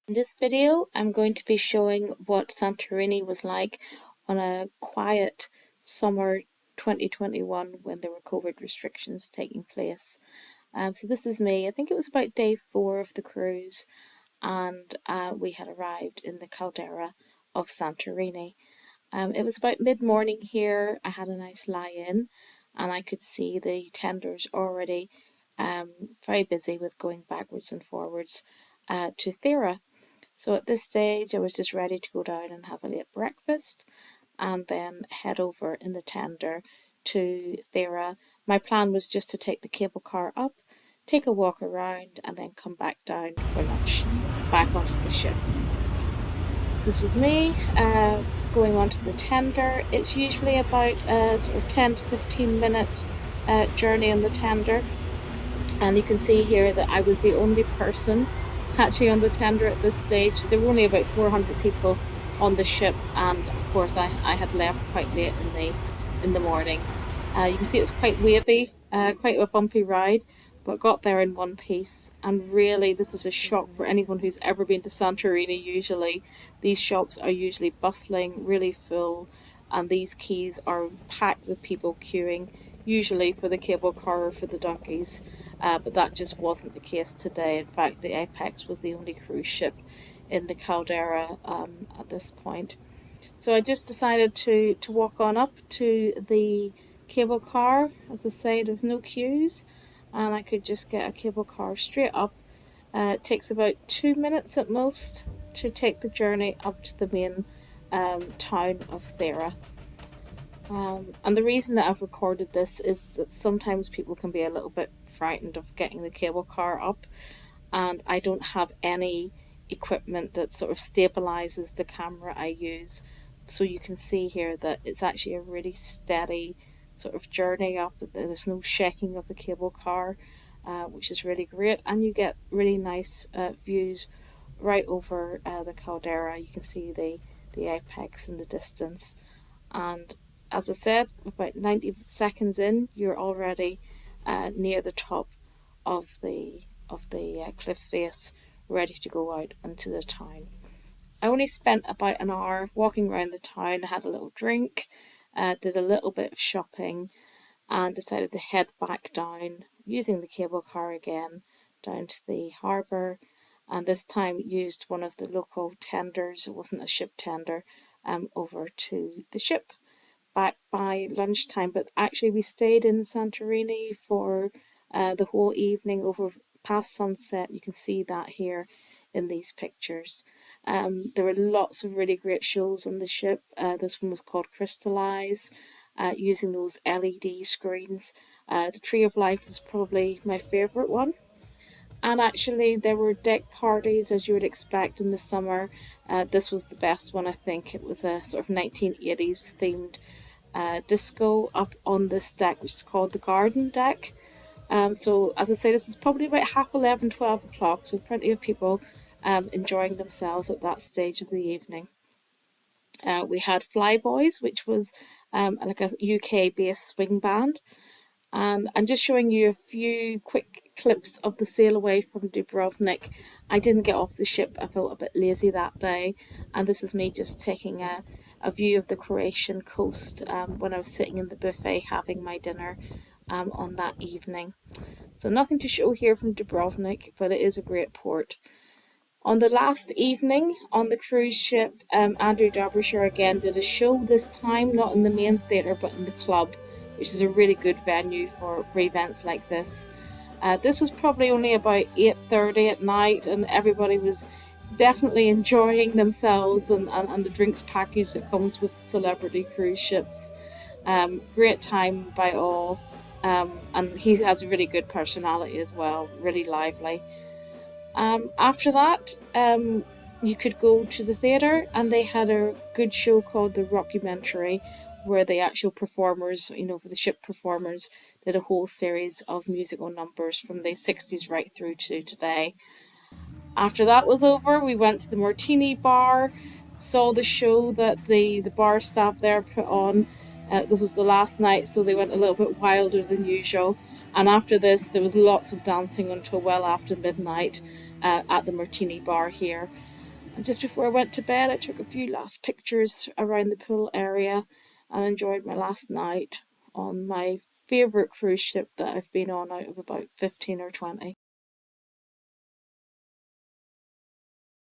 In this video, I'm going to be showing what Santorini was like on a quiet summer 2021 when there were COVID restrictions taking place. So this is me. I think it was about day 4 of the cruise, and we had arrived in the caldera of Santorini. It was about mid-morning here. I had a nice lie-in, and I could see the tenders already very busy with going backwards and forwards to Thera. So at this stage, I was just ready to go down and have a late breakfast and then head over in the tender to Thera. My plan was just to take the cable car up, take a walk around, and then come back down for lunch, back onto the ship. This was me going onto the tender. It's usually about a sort of 10 to 15 minute journey on the tender. And you can see here that I was the only person actually on the tender at this stage. There were only about 400 people on the ship, and of course I had left quite late in the morning. You can see it was quite wavy, quite a bumpy ride, but got there in one piece. And really, this is a shock for anyone who's ever been to Santorini. Usually, these shops are usually bustling, really full, and these quays are packed with people queuing, usually for the cable car or for the donkeys. But that just wasn't the case today. In fact, the Apex was the only cruise ship in the caldera at this point. So I just decided to walk on up to the cable car. As I say, there's no queues, and I could just get a cable car straight up. It takes about 2 minutes at most to take the journey up to the main town of Thera. And the reason that I've recorded this is that sometimes people can be a little bit frightened of getting the cable car up, and I don't have any equipment that sort of stabilizes the camera I use. So you can see here that it's actually a really steady sort of journey up. There's no shaking of the cable car, which is really great, and you get really nice views right over the caldera. You can see the apex in the distance, and as I said, about 90 seconds in, you're already near the top of the cliff face, ready to go out into the town. I only spent about an hour walking around the town, had a little drink, did a little bit of shopping, and decided to head back down using the cable car again down to the harbour. And this time used one of the local tenders, it wasn't a ship tender, over to the ship back by lunchtime. But actually, we stayed in Santorini for the whole evening over past sunset. You can see that here in these pictures. There were lots of really great shows on the ship. This one was called Crystallize, using those LED screens. The Tree of Life was probably my favourite one. And actually, there were deck parties as you would expect in the summer. This was the best one, I think. It was a sort of 1980s themed disco up on this deck, which is called the garden deck. So, as I say, this is probably about half 11, 12 o'clock, so plenty of people enjoying themselves at that stage of the evening. We had Flyboys, which was like a UK based swing band. And I'm just showing you a few quick clips of the sail away from Dubrovnik. I didn't get off the ship, I felt a bit lazy that day, and this was me just taking a view of the Croatian coast when I was sitting in the buffet having my dinner on that evening. So nothing to show here from Dubrovnik, but it is a great port. On the last evening on the cruise ship, Andrew Derbyshire again did a show, this time not in the main theatre but in the club, which is a really good venue for events like this. This was probably only about 8:30 at night, and everybody was definitely enjoying themselves and the drinks package that comes with celebrity cruise ships. Great time by all, and he has a really good personality as well, really lively. After that, you could go to the theatre, and they had a good show called the Rockumentary, where the actual performers, for the ship performers, did a whole series of musical numbers from the 60s right through to today. After that was over, we went to the Martini Bar, saw the show that the bar staff there put on. This was the last night, so they went a little bit wilder than usual. And after this, there was lots of dancing until well after midnight at the Martini Bar here. And just before I went to bed, I took a few last pictures around the pool area and enjoyed my last night on my favourite cruise ship that I've been on out of about 15 or 20.